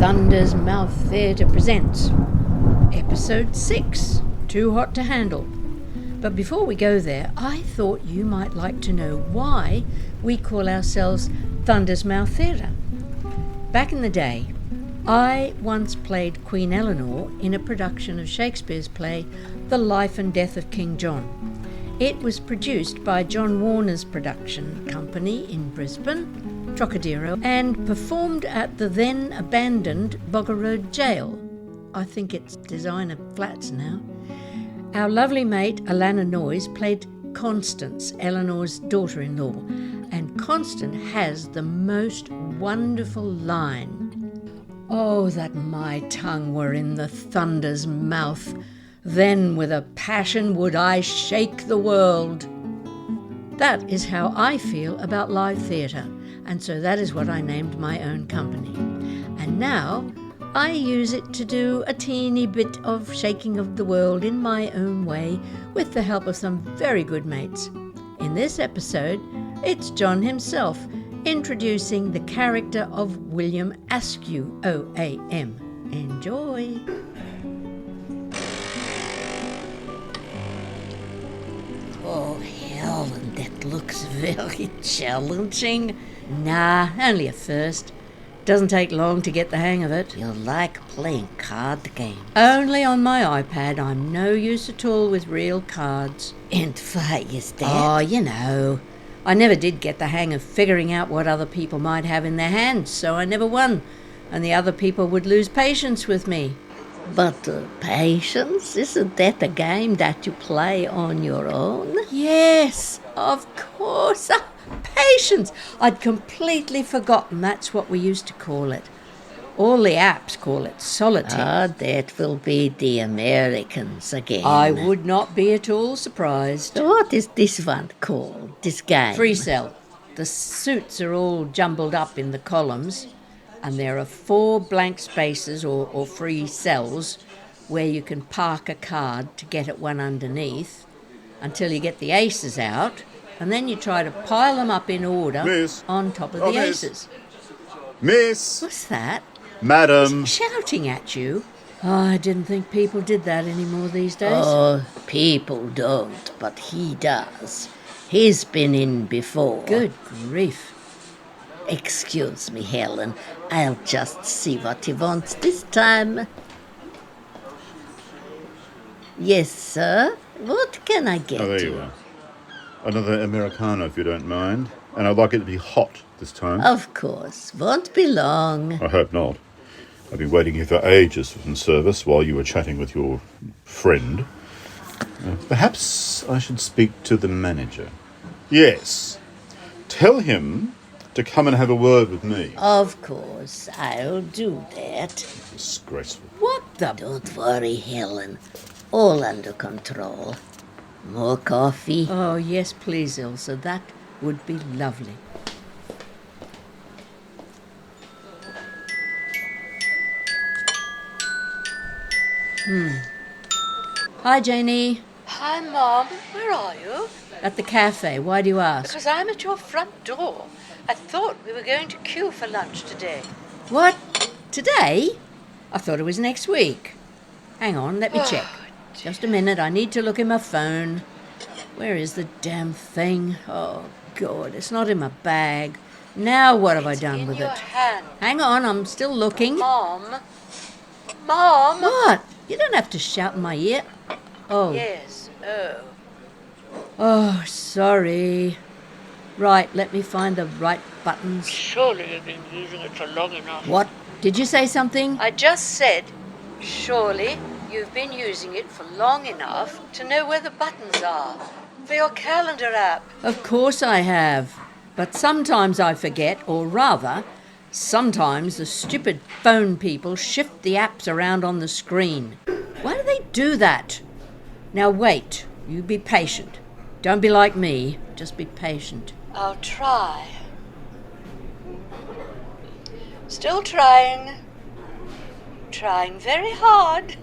Thunder's Mouth Theatre presents Episode 6, Too Hot to Handle. But before we go there, I thought you might like to know why we call ourselves Thunder's Mouth Theatre. Back in the day, I once played Queen Eleanor in a production of Shakespeare's play The Life and Death of King John. It was produced by John Warner's production company in Brisbane, Trocadero, and performed at the then abandoned Boggo Road Jail. I think it's designer flats now. Our lovely mate Allana Noyes played Constance, Eleanor's daughter-in-law, and Constance has the most wonderful line. "Oh, that my tongue were in the thunder's mouth, then with a passion would I shake the world." That is how I feel about live theatre, and so that is what I named my own company. And now I use it to do a teeny bit of shaking of the world in my own way with the help of some very good mates. In this episode, it's John himself introducing the character of William Askew, OAM. Enjoy! Oh, Helen, that looks very challenging. Nah, only a first. Doesn't take long to get the hang of it. You like playing card games? Only on my iPad. I'm no use at all with real cards. And why is that? Oh, you know. I never did get the hang of figuring out what other people might have in their hands, so I never won. And the other people would lose patience with me. But patience? Isn't that a game that you play on your own? Yes, of course. Patience. I'd completely forgotten that's what we used to call it. All the apps call it solitaire. That will be the Americans again. I would not be at all surprised. What is this one called, this game? Free cell. The suits are all jumbled up in the columns, and there are 4 blank spaces or free cells where you can park a card to get at one underneath until you get the aces out, and then you try to pile them up in order on top of the aces. Miss! What's that? Madam! Shouting at you? Oh, I didn't think people did that anymore these days. Oh, people don't, but he does. He's been in before. Good grief. Excuse me, Helen. I'll just see what he wants this time. Yes, sir? What can I get Oh, there you are. Another Americano, if you don't mind. And I'd like it to be hot this time. Of course. Won't be long. I hope not. I've been waiting here for ages for some service while you were chatting with your friend. Perhaps I should speak to the manager. Yes. Tell him to come and have a word with me. Of course, I'll do that. Disgraceful. What the... Don't worry, Helen. All under control. More coffee? Oh, yes, please, Ilse. That would be lovely. Hi, Janie. Hi, Mom. Where are you? At the cafe. Why do you ask? Because I'm at your front door. I thought we were going to queue for lunch today. What? Today? I thought it was next week. Hang on, let me check. Just a minute, I need to look in my phone. Where is the damn thing? Oh, God, it's not in my bag. Now what have I done with in your it? hand. Hang on, I'm still looking. Mom? Mom? What? You don't have to shout in my ear. Oh. Yes. Oh. Oh, sorry. Right, let me find the right buttons. Surely you've been using it for long enough. What? Did you say something? I just said, surely you've been using it for long enough to know where the buttons are for your calendar app. Of course I have. But sometimes I forget, or rather, sometimes the stupid phone people shift the apps around on the screen. Why do they do that? Now wait, you be patient. Don't be like me, just be patient. I'll try. Still trying. Trying very hard.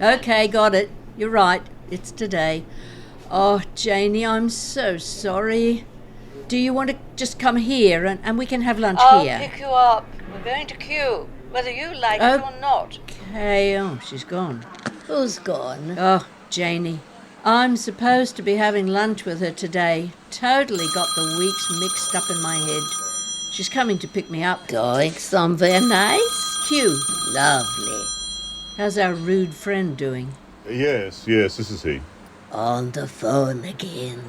Okay, got it. You're right, it's today. Oh, Janie, I'm so sorry. Do you want to just come here and we can have lunch I'll here? pick you up. We're going to queue. whether you like it or not. Okay, oh, she's gone. Who's gone? Oh, Janie. I'm supposed to be having lunch with her today. Totally got the weeks mixed up in my head. She's coming to pick me up. Going somewhere nice? Q, Lovely. how's our rude friend doing? Yes, this is he. On the phone again.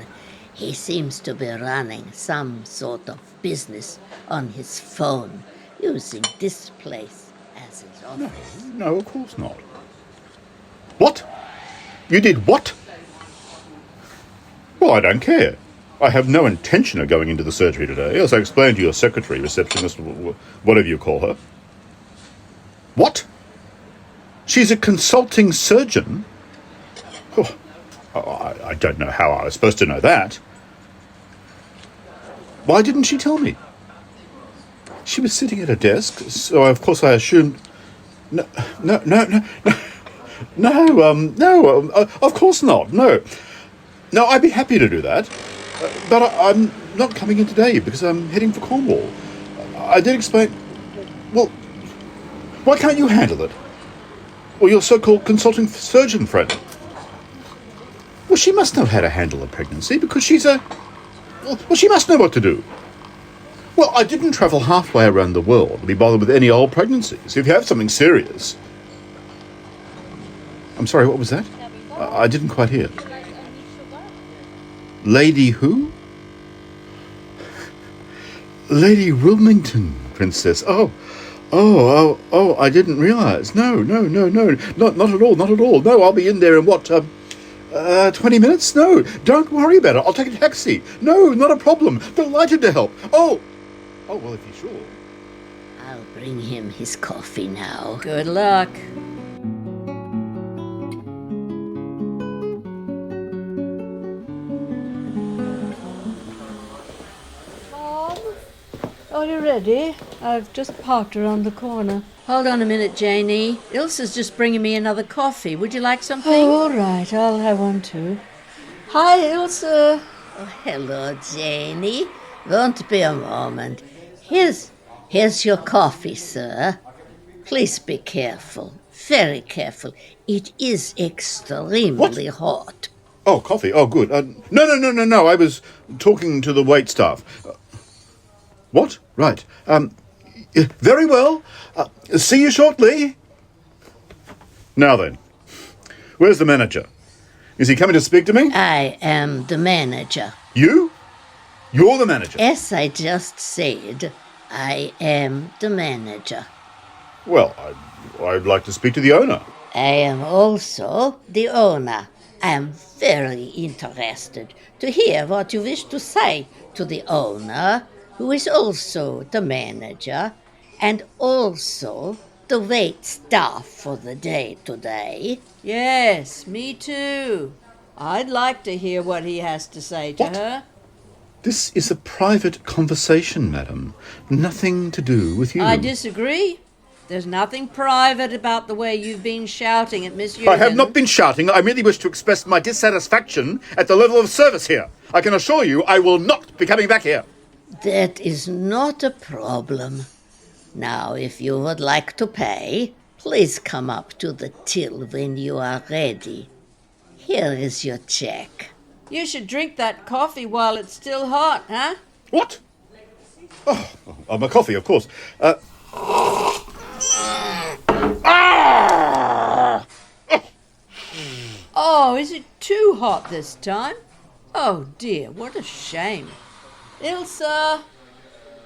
He seems to be running some sort of business on his phone, using this place as his office. No, of course not. What? You did what? Well, I don't care. I have no intention of going into the surgery today, as I explained to your secretary, receptionist, whatever you call her. What? She's a consulting surgeon? Oh, I don't know how I was supposed to know that. Why didn't she tell me? She was sitting at her desk, so of course I assumed... No, of course not, no. No, I'd be happy to do that, but I'm not coming in today because I'm heading for Cornwall. I did explain... Well, why can't you handle it? Or your so-called consulting surgeon friend? Well, she must know how to handle a pregnancy because she's a... Well, she must know what to do. Well, I didn't travel halfway around the world to be bothered with any old pregnancies. If you have something serious... I'm sorry, what was that? I didn't quite hear. Lady who? Lady Wilmington, Princess. Oh, I didn't realise. No. Not at all. No, I'll be in there in what, 20 minutes? No, don't worry about it. I'll take a taxi. No, not a problem. Delighted to help. Oh, well, if you're sure. I'll bring him his coffee now. Good luck. Mom? Are you ready? I've just parked around the corner. Hold on a minute, Janie. Ilse's just bringing me another coffee. Would you like something? Oh, all right. I'll have one too. Hi, Ilse. Oh, hello, Janie. Won't be a moment. Here's your coffee, sir. Please be careful. Very careful. It is extremely hot. Oh, coffee. Oh, good. No. I was talking to the wait staff. What? Right. Very well. See you shortly. Now then, where's the manager? Is he coming to speak to me? I am the manager. You? You're the manager? As I just said, I am the manager. Well, I'd like to speak to the owner. I am also the owner. I am very interested to hear what you wish to say to the owner, who is also the manager, and also the wait staff for the day today. Yes, me too. I'd like to hear what he has to say to her. This is a private conversation, madam. Nothing to do with you. I disagree. There's nothing private about the way you've been shouting at Miss I have not been shouting. I merely wish to express my dissatisfaction at the level of service here. I can assure you I will not be coming back here. That is not a problem. Now, if you would like to pay, please come up to the till when you are ready. Here is your check. You should drink that coffee while it's still hot, huh? What? Oh, my coffee, of course. Oh, is it too hot this time? Oh dear, what a shame. Ilse,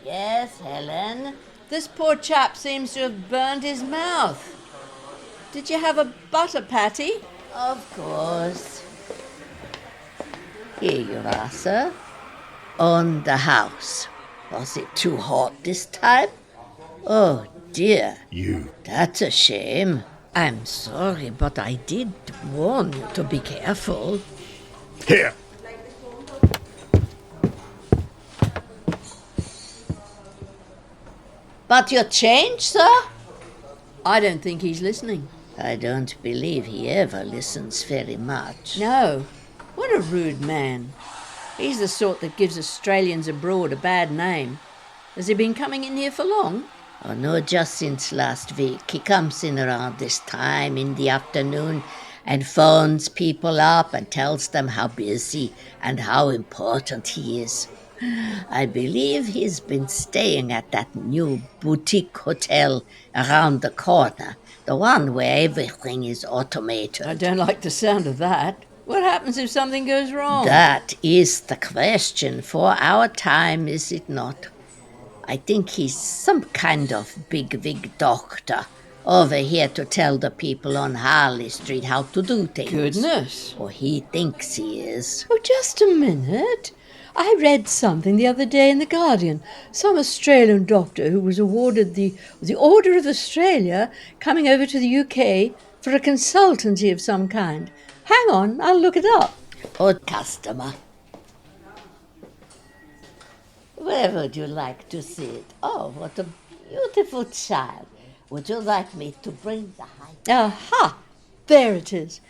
Yes, Helen? this poor chap seems to have burned his mouth. Did you have a butter patty? Of course. Here you are, sir. On the house. Was it too hot this time? Oh, dear. You. That's a shame. I'm sorry, but I did warn you to be careful. Here. But your change, sir? I don't think he's listening. I don't believe he ever listens very much. No. What a rude man. He's the sort that gives Australians abroad a bad name. Has he been coming in here for long? Oh, no, just since last week. He comes in around this time in the afternoon and phones people up and tells them how busy and how important he is. I believe he's been staying at that new boutique hotel around the corner, the one where everything is automated. I don't like the sound of that. What happens if something goes wrong? That is the question for our time, is it not? I think he's some kind of big doctor over here to tell the people on Harley Street how to do things. Goodness. Or he thinks he is. Oh, just a minute. I read something the other day in The Guardian. Some Australian doctor who was awarded the Order of Australia coming over to the UK for a consultancy of some kind. Hang on, I'll look it up. Odd customer. Where would you like to sit? Oh, what a beautiful child. Would you like me to bring the high? Aha! There it is.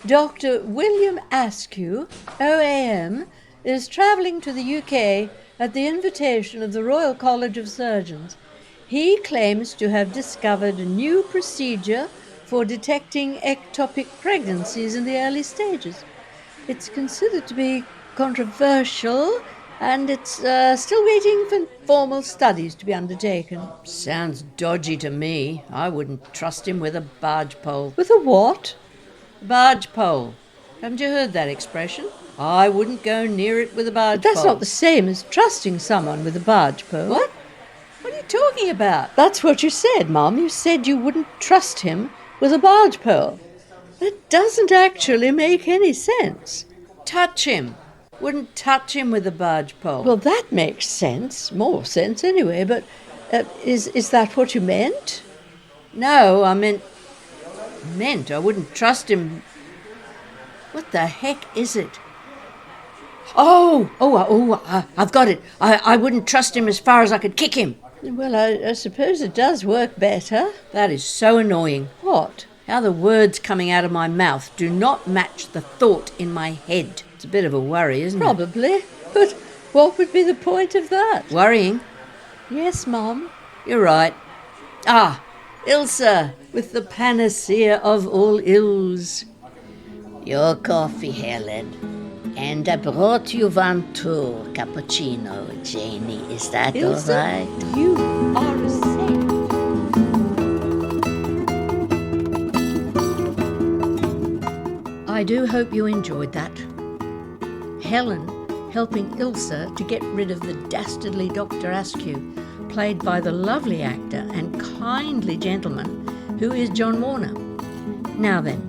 Dr. William Askew, OAM, is travelling to the UK at the invitation of the Royal College of Surgeons. He claims to have discovered a new procedure for detecting ectopic pregnancies in the early stages. It's considered to be controversial, and it's still waiting for formal studies to be undertaken. Sounds dodgy to me. I wouldn't trust him with a barge pole. With a what? Barge pole. Haven't you heard that expression? I wouldn't go near it with a barge pole. But that's not the same as trusting someone with a barge pole. What? What are you talking about? That's what you said, Mum. You said you wouldn't trust him with a barge pole. That doesn't actually make any sense. Touch him. Wouldn't touch him with a barge pole. Well, that makes sense. More sense anyway, but is that what you meant? No, I meant I wouldn't trust him. What the heck is it? I've got it. I wouldn't trust him as far as I could kick him. Well, I suppose it does work better. That is so annoying. What? How the words coming out of my mouth do not match the thought in my head. It's a bit of a worry, isn't it? Probably. But what would be the point of that? Worrying? Yes, Mum. You're right. Ah, Ilse, with the panacea of all ills. Your coffee, Helen. And I brought you one too, cappuccino, Janie. Is that Ilse, all right? You are a saint. I do hope you enjoyed that. Helen helping Ilse to get rid of the dastardly Dr. Askew, played by the lovely actor and kindly gentleman who is John Warner. Now then,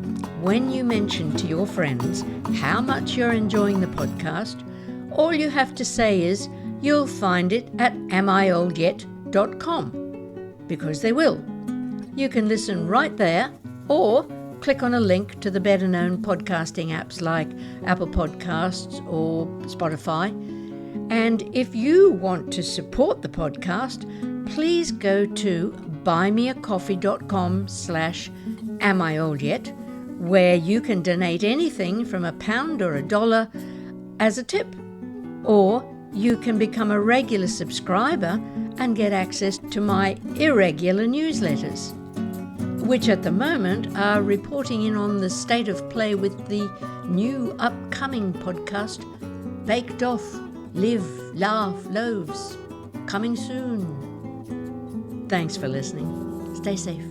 when you mention to your friends how much you're enjoying the podcast, all you have to say is you'll find it at amioldYet.com, because they will. You can listen right there or click on a link to the better-known podcasting apps like Apple Podcasts or Spotify. And if you want to support the podcast, please go to buymeacoffee.com/amioldYet, where you can donate anything from £1 or $1 as a tip. Or you can become a regular subscriber and get access to my irregular newsletters, which at the moment are reporting in on the state of play with the new upcoming podcast, Baked Off, Live, Laugh, Loaves, coming soon. Thanks for listening. Stay safe.